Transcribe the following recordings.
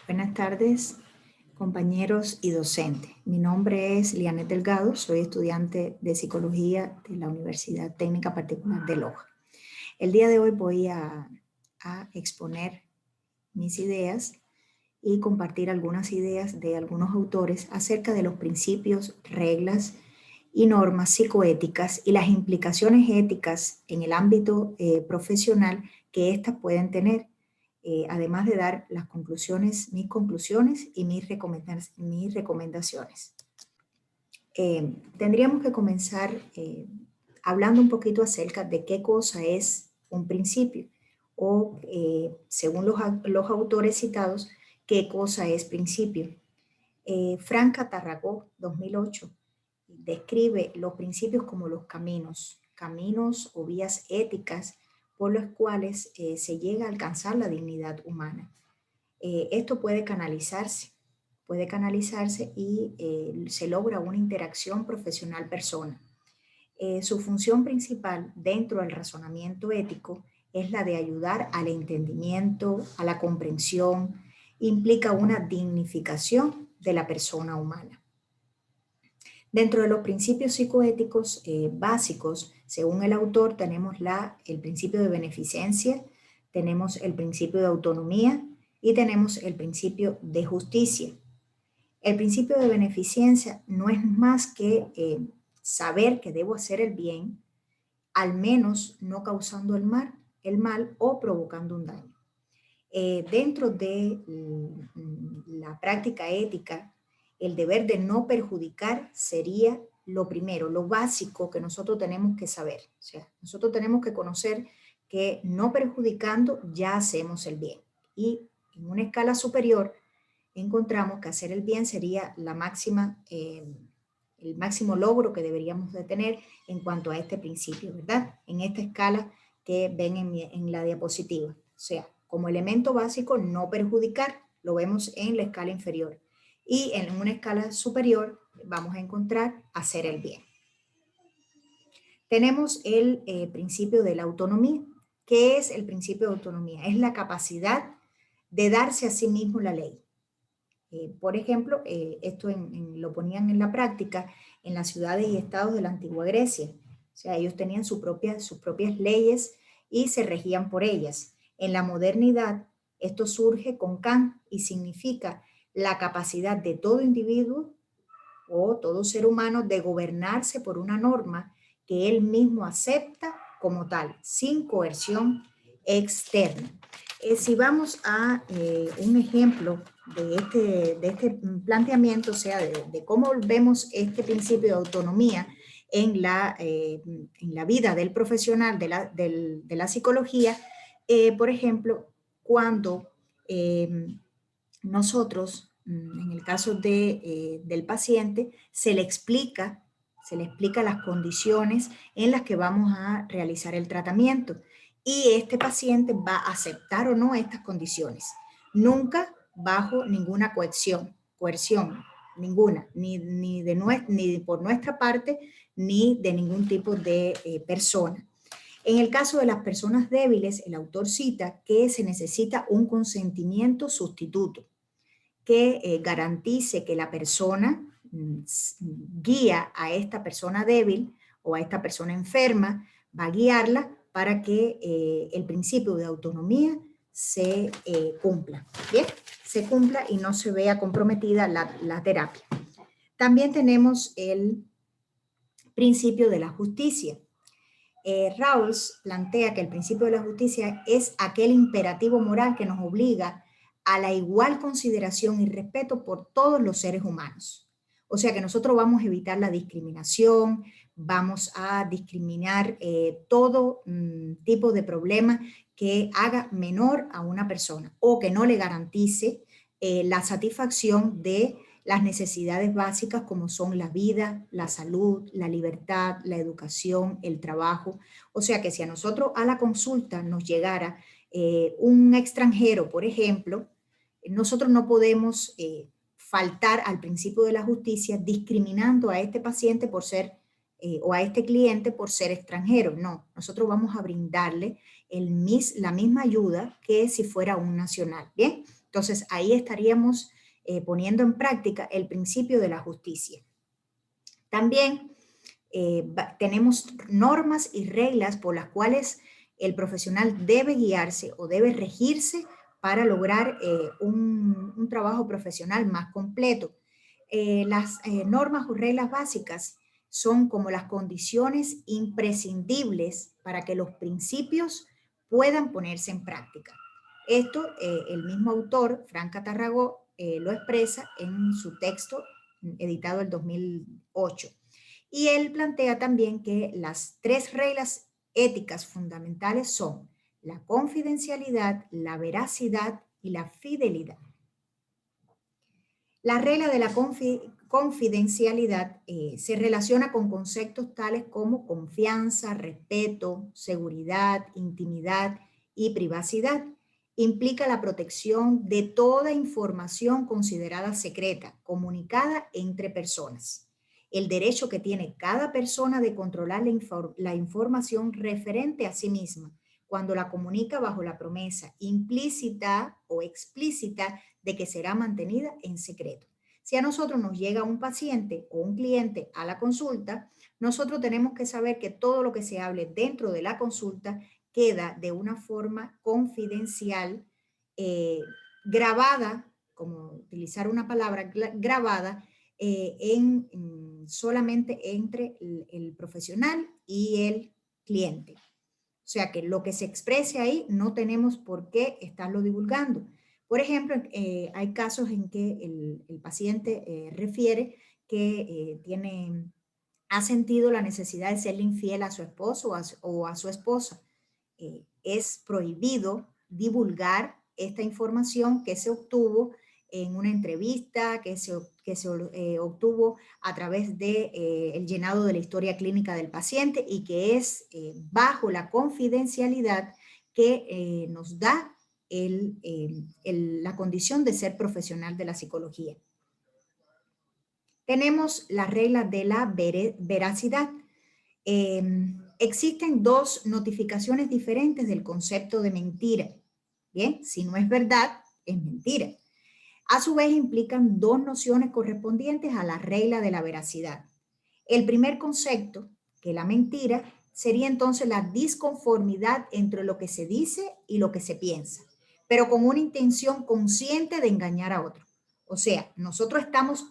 Buenas tardes, compañeros y docentes. Mi nombre es Lianet Delgado, soy estudiante de Psicología de la Universidad Técnica Particular de Loja. El día de hoy voy a exponer mis ideas y compartir algunas ideas de algunos autores acerca de los principios, reglas y normas psicoéticas y las implicaciones éticas en el ámbito profesional que éstas pueden tener, además de dar las conclusiones, mis conclusiones y mis recomendaciones. Tendríamos que comenzar hablando un poquito acerca de qué cosa es un principio o, según los autores citados, qué cosa es principio. Frank Catarragó, 2008, describe los principios como los caminos o vías éticas por los cuales se llega a alcanzar la dignidad humana. Esto puede canalizarse y se logra una interacción profesional-persona. Su función principal dentro del razonamiento ético es la de ayudar al entendimiento, a la comprensión, implica una dignificación de la persona humana. Dentro de los principios psicoéticos básicos, según el autor, tenemos el principio de beneficencia, tenemos el principio de autonomía y tenemos el principio de justicia. El principio de beneficencia no es más que saber que debo hacer el bien, al menos no causando el mal o provocando un daño. Dentro de la práctica ética, el deber de no perjudicar sería lo primero, lo básico que nosotros tenemos que saber. O sea, nosotros tenemos que conocer que no perjudicando ya hacemos el bien. Y en una escala superior encontramos que hacer el bien sería el máximo logro que deberíamos de tener en cuanto a este principio, ¿verdad? En esta escala que ven en la diapositiva. O sea, como elemento básico, no perjudicar, lo vemos en la escala inferior. Y en una escala superior vamos a encontrar hacer el bien. Tenemos el principio de la autonomía. ¿Qué es el principio de autonomía? Es la capacidad de darse a sí mismo la ley. Por ejemplo, esto lo ponían en la práctica en las ciudades y estados de la antigua Grecia. O sea, ellos tenían sus propias leyes y se regían por ellas. En la modernidad, esto surge con Kant y significa la capacidad de todo individuo o todo ser humano de gobernarse por una norma que él mismo acepta como tal, sin coerción externa. Si vamos a un ejemplo de este planteamiento, o sea, de cómo vemos este principio de autonomía en la vida del profesional de la psicología, por ejemplo, cuando nosotros, en el caso del paciente, se le explica las condiciones en las que vamos a realizar el tratamiento y este paciente va a aceptar o no estas condiciones. Nunca bajo ninguna coerción ninguna, ni por nuestra parte, ni de ningún tipo de persona. En el caso de las personas débiles, el autor cita que se necesita un consentimiento sustituto que garantice que la persona guía a esta persona débil o a esta persona enferma, va a guiarla para que el principio de autonomía se cumpla, ¿bien? Se cumpla y no se vea comprometida la terapia. También tenemos el principio de la justicia. Rawls plantea que el principio de la justicia es aquel imperativo moral que nos obliga a la igual consideración y respeto por todos los seres humanos. O sea que nosotros vamos a evitar la discriminación, vamos a discriminar todo tipo de problema que haga menor a una persona o que no le garantice la satisfacción de las necesidades básicas como son la vida, la salud, la libertad, la educación, el trabajo. O sea que si a nosotros a la consulta nos llegara un extranjero, por ejemplo, nosotros no podemos faltar al principio de la justicia discriminando a este paciente por ser o a este cliente por ser extranjero. No, nosotros vamos a brindarle la misma ayuda que si fuera un nacional. Bien, Entonces, ahí estaríamos poniendo en práctica el principio de la justicia. También tenemos normas y reglas por las cuales el profesional debe guiarse o debe regirse para lograr un trabajo profesional más completo. Las normas o reglas básicas son como las condiciones imprescindibles para que los principios puedan ponerse en práctica. Esto el mismo autor, Franca Tarragó, lo expresa en su texto editado en 2008. Y él plantea también que las 3 reglas éticas fundamentales son la confidencialidad, la veracidad y la fidelidad. La regla de la confidencialidad se relaciona con conceptos tales como confianza, respeto, seguridad, intimidad y privacidad. Implica la protección de toda información considerada secreta, comunicada entre personas. El derecho que tiene cada persona de controlar la información referente a sí misma cuando la comunica bajo la promesa implícita o explícita de que será mantenida en secreto. Si a nosotros nos llega un paciente o un cliente a la consulta, nosotros tenemos que saber que todo lo que se hable dentro de la consulta queda de una forma confidencial, grabada, como utilizar una palabra grabada, solamente entre el profesional y el cliente. O sea que lo que se exprese ahí no tenemos por qué estarlo divulgando. Por ejemplo, hay casos en que el paciente refiere que ha sentido la necesidad de serle infiel a su esposo o a su esposa. Es prohibido divulgar esta información que se obtuvo en una entrevista, que se obtuvo a través de el llenado de la historia clínica del paciente y que es bajo la confidencialidad que nos da la condición de ser profesional de la psicología. Tenemos la regla de la veracidad. Existen 2 notificaciones diferentes del concepto de mentira. Bien, si no es verdad, es mentira. A su vez implican 2 nociones correspondientes a la regla de la veracidad. El primer concepto, que la mentira, sería entonces la disconformidad entre lo que se dice y lo que se piensa, pero con una intención consciente de engañar a otro. O sea, nosotros estamos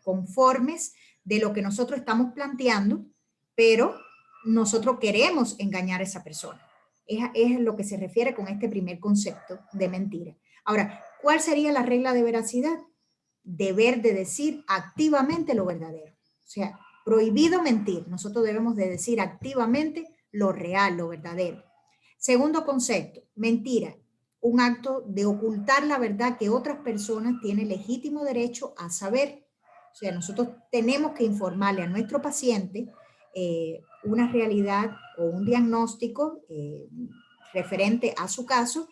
conformes de lo que nosotros estamos planteando, pero nosotros queremos engañar a esa persona. Es lo que se refiere con este primer concepto de mentira. Ahora, ¿cuál sería la regla de veracidad? Deber de decir activamente lo verdadero. O sea, prohibido mentir. Nosotros debemos de decir activamente lo real, lo verdadero. Segundo concepto, mentira. Un acto de ocultar la verdad que otras personas tienen legítimo derecho a saber. O sea, nosotros tenemos que informarle a nuestro paciente una realidad o un diagnóstico referente a su caso.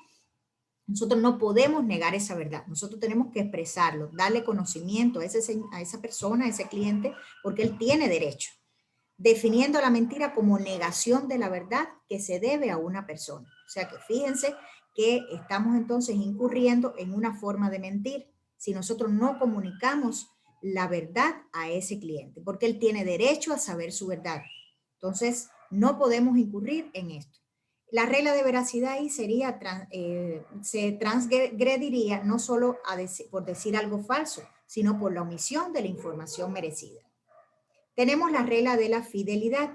Nosotros no podemos negar esa verdad, nosotros tenemos que expresarlo, darle conocimiento a esa persona, a ese cliente, porque él tiene derecho, definiendo la mentira como negación de la verdad que se debe a una persona. O sea que fíjense que estamos entonces incurriendo en una forma de mentir si nosotros no comunicamos la verdad a ese cliente, porque él tiene derecho a saber su verdad. Entonces, no podemos incurrir en esto. La regla de veracidad ahí sería, se transgrediría no solo por decir algo falso, sino por la omisión de la información merecida. Tenemos la regla de la fidelidad,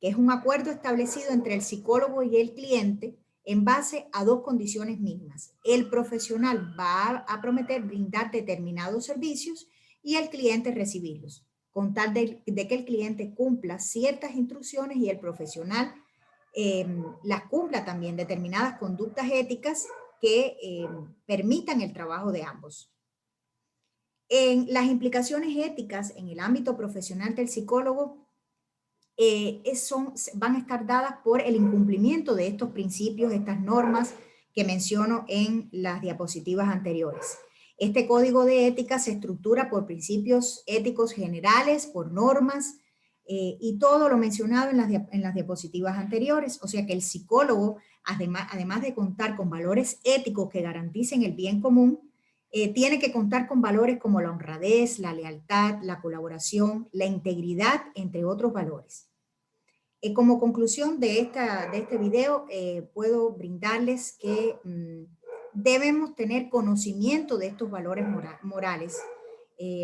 que es un acuerdo establecido entre el psicólogo y el cliente en base a 2 condiciones mismas. El profesional va a prometer brindar determinados servicios y el cliente recibirlos, con tal de que el cliente cumpla ciertas instrucciones y el profesional las cumpla también, determinadas conductas éticas que permitan el trabajo de ambos. En las implicaciones éticas en el ámbito profesional del psicólogo van a estar dadas por el incumplimiento de estos principios, estas normas que menciono en las diapositivas anteriores. Este código de ética se estructura por principios éticos generales, por normas, y todo lo mencionado en las diapositivas anteriores. O sea que el psicólogo, además de contar con valores éticos que garanticen el bien común, tiene que contar con valores como la honradez, la lealtad, la colaboración, la integridad, entre otros valores. Como conclusión de este video, puedo brindarles que debemos tener conocimiento de estos valores morales.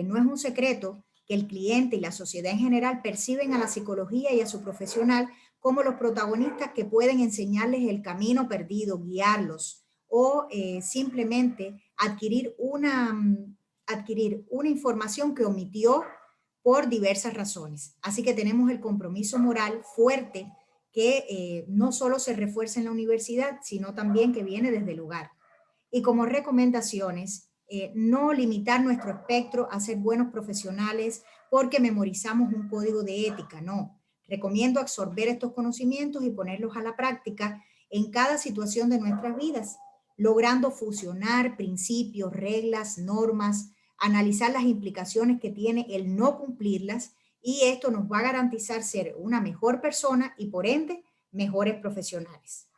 No es un secreto que el cliente y la sociedad en general perciben a la psicología y a su profesional como los protagonistas que pueden enseñarles el camino perdido, guiarlos o simplemente adquirir una información que omitió por diversas razones. Así que tenemos el compromiso moral fuerte que no solo se refuerza en la universidad, sino también que viene desde el hogar. Y como recomendaciones, no limitar nuestro espectro a ser buenos profesionales porque memorizamos un código de ética, no. Recomiendo absorber estos conocimientos y ponerlos a la práctica en cada situación de nuestras vidas, logrando fusionar principios, reglas, normas, analizar las implicaciones que tiene el no cumplirlas, y esto nos va a garantizar ser una mejor persona y por ende mejores profesionales.